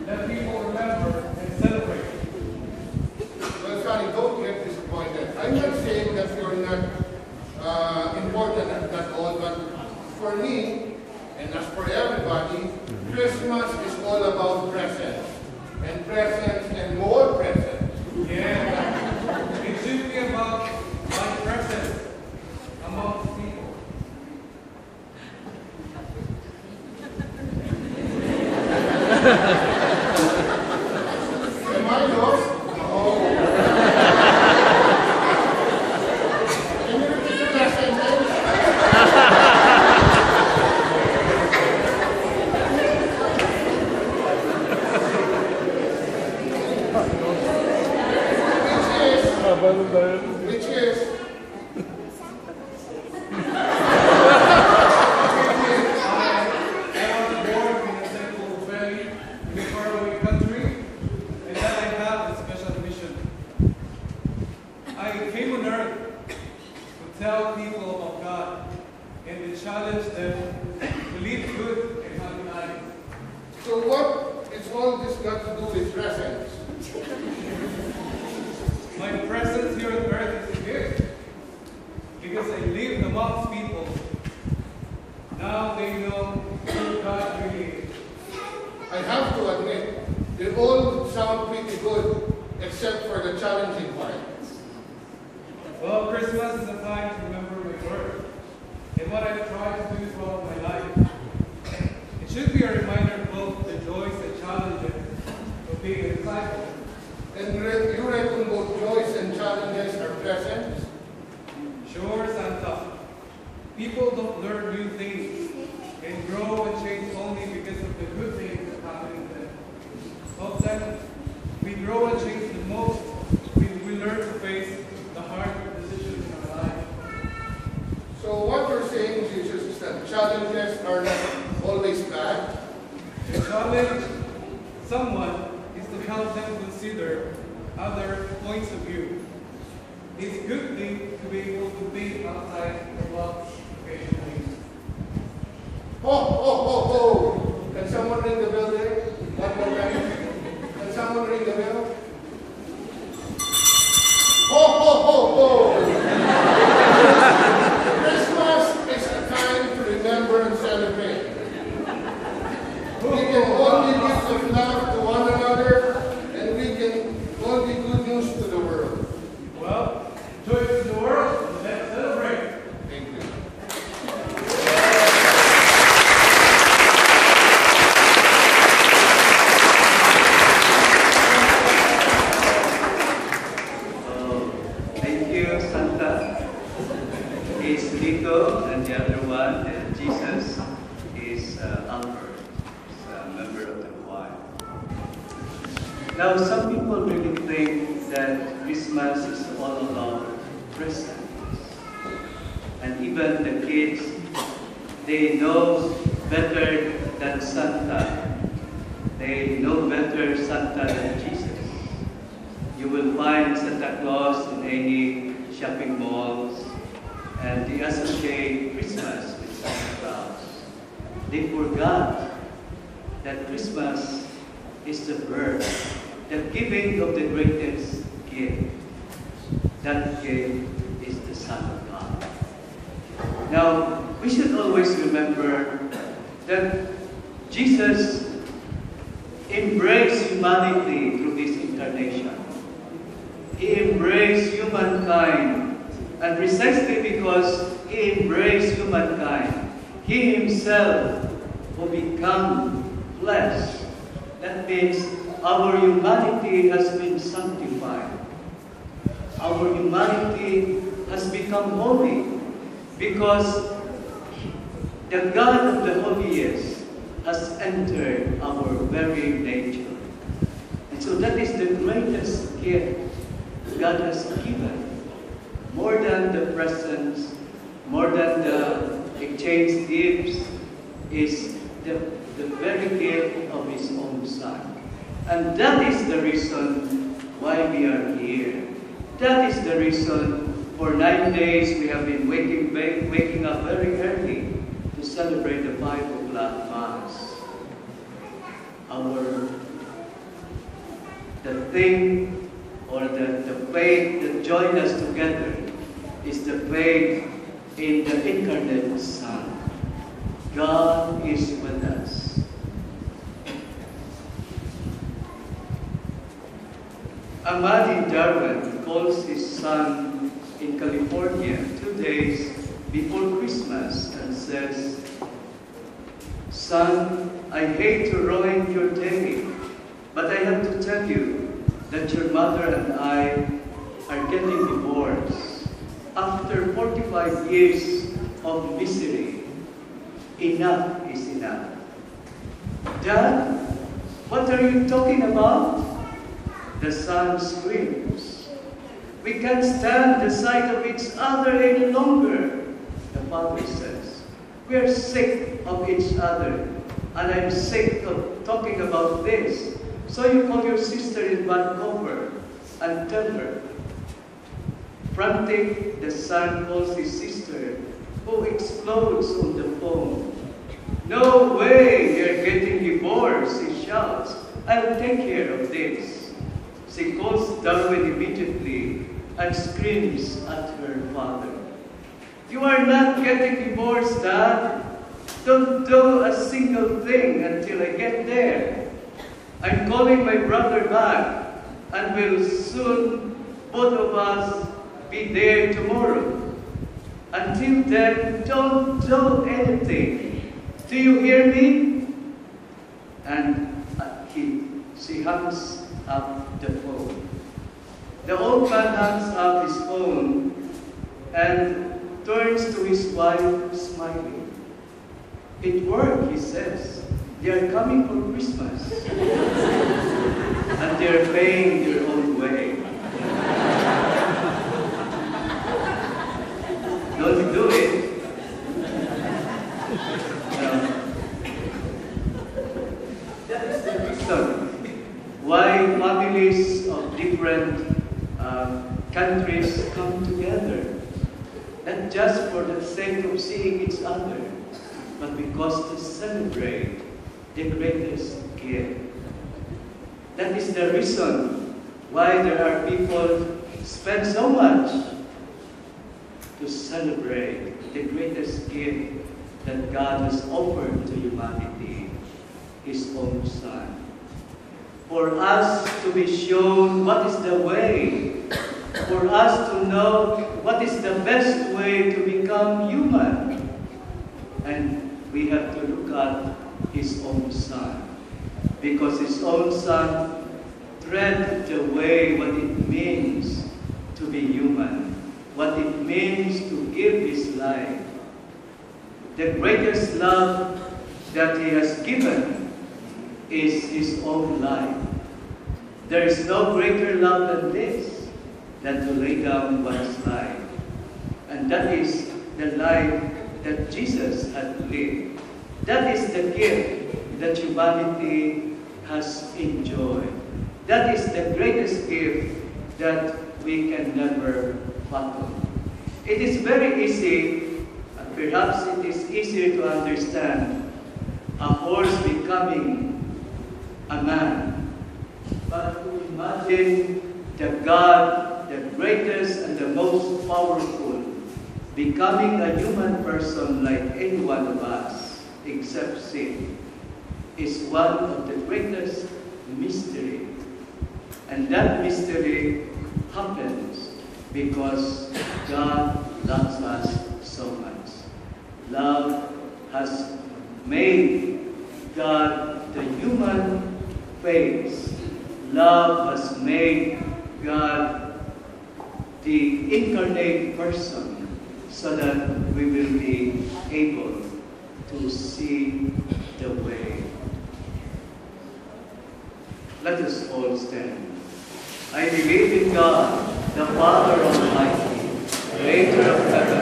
Let people remember and celebrate. Well, Sonny, don't get disappointed. I'm not saying that you're not important at all, but for me, and as for everybody, Christmas is all about presents. And presents and more presents. Yeah. It should be about my presence amongst people. Am I lost? No. Can you repeat the last sentence? Which is I was born in a simple valley in a faraway country, and that I have a special mission. I came on earth to tell people about God and to challenge them to live good and happy lives. so what is all this got to do with presents? My presence here on earth is a gift because I lived amongst people. Now they know who God really is. I have to admit, they all sound pretty good, except for the challenging part. Well, Christmas is a time to remember my word and what I've tried to do throughout my life. It should be a reminder of both the joys and challenges of being a disciple. And you reckon both joys and challenges are presents? Sure, Santa. People don't learn new things and grow and change only because of the good things that happen to them. Often, we grow and change the most when we learn to face the hard decisions in our life. So what you're saying, Jesus, is that challenges are not always bad? To challenge someone is to help them consider other points of view. It's a good thing to be able to think outside the box occasionally. Ho, ho, ho, ho! Can someone ring the bell there? One more time. Can someone ring the bell? Ho, ho, ho, ho! Christmas is a time to remember and celebrate. We can only give the love to one another, and we can only good news to the world. Well, joy to the world, let's celebrate. Thank you. Thank you, Santa. Is Nico, and the other one, Jesus, is Albert, is a member of the choir. Now, some people really think that Christmas is all about presents. And even the kids, they know better than Santa. They know better Santa than Jesus. You will find Santa Claus in any shopping malls, and they associate Christmas with Santa Claus. They forgot that Christmas is the birth, the giving of the greatest gift. That gift is the Son of God. Now, we should always remember that Jesus embraced humanity through this incarnation. He embraced humankind, and precisely because He embraced humankind, He Himself will become flesh. That means our humanity has been sanctified. Our humanity has become holy because the God of the holiest has entered our very nature. And so that is the greatest gift God has given. More than the presents, more than the exchange gifts, is the very gift of His own Son. And that is the reason why we are here. That is the reason for 9 days we have been waking up very early to celebrate the 5 o'clock Mass. Our the thing or the faith that joined us together is the faith in the incarnate Son. God is with us. Amadi Darwin calls his son in California 2 days before Christmas and says, "Son, I hate to ruin your day, but I have to tell you that your mother and I are getting divorced. After 45 years of misery, enough is enough." "Dad, what are you talking about?" The son screams. "We can't stand the sight of each other any longer," the father says. "We are sick of each other, and I'm sick of talking about this. So you call your sister in Vancouver and tell her." Frantic, the son calls his sister, who explodes on the phone. "No way, you're getting divorced," he shouts. "I'll take care of this." She calls Darwin immediately and screams at her father. "You are not getting divorced, Dad. Don't do a single thing until I get there. I'm calling my brother back, and we'll soon, both of us, be there tomorrow. Until then, don't do anything. Do you hear me?" And she hangs up the phone. The old man hangs up his phone and turns to his wife smiling. "It worked," he says. "They are coming for Christmas." And they're paying their own way. Don't do it. That is the reason why families of different countries come together. Not just for the sake of seeing each other, but because to celebrate the greatest gift. That is the reason why there are people spend so much to celebrate the greatest gift that God has offered to humanity, His own Son. For us to be shown what is the way, for us to know what is the best way to become human. And we have to look at His own Son, because His own Son tread the way what it means to be human, what it means to give His life. The greatest love that He has given is His own life. There is no greater love than this, than to lay down one's life. And that is the life that Jesus had lived. That is the gift that humanity has enjoyed. That is the greatest gift that we can never fathom. It is very easy, perhaps it is easier to understand a horse becoming a man. But to imagine the God, the greatest and the most powerful, becoming a human person like any one of us, except sin, is one of the greatest mystery. And that mystery happens because God loves us so much. Love has made God the human face. Love has made God the incarnate person, so that we will be able to see the way. Let us all stand. I believe in God, the Father Almighty, creator of heaven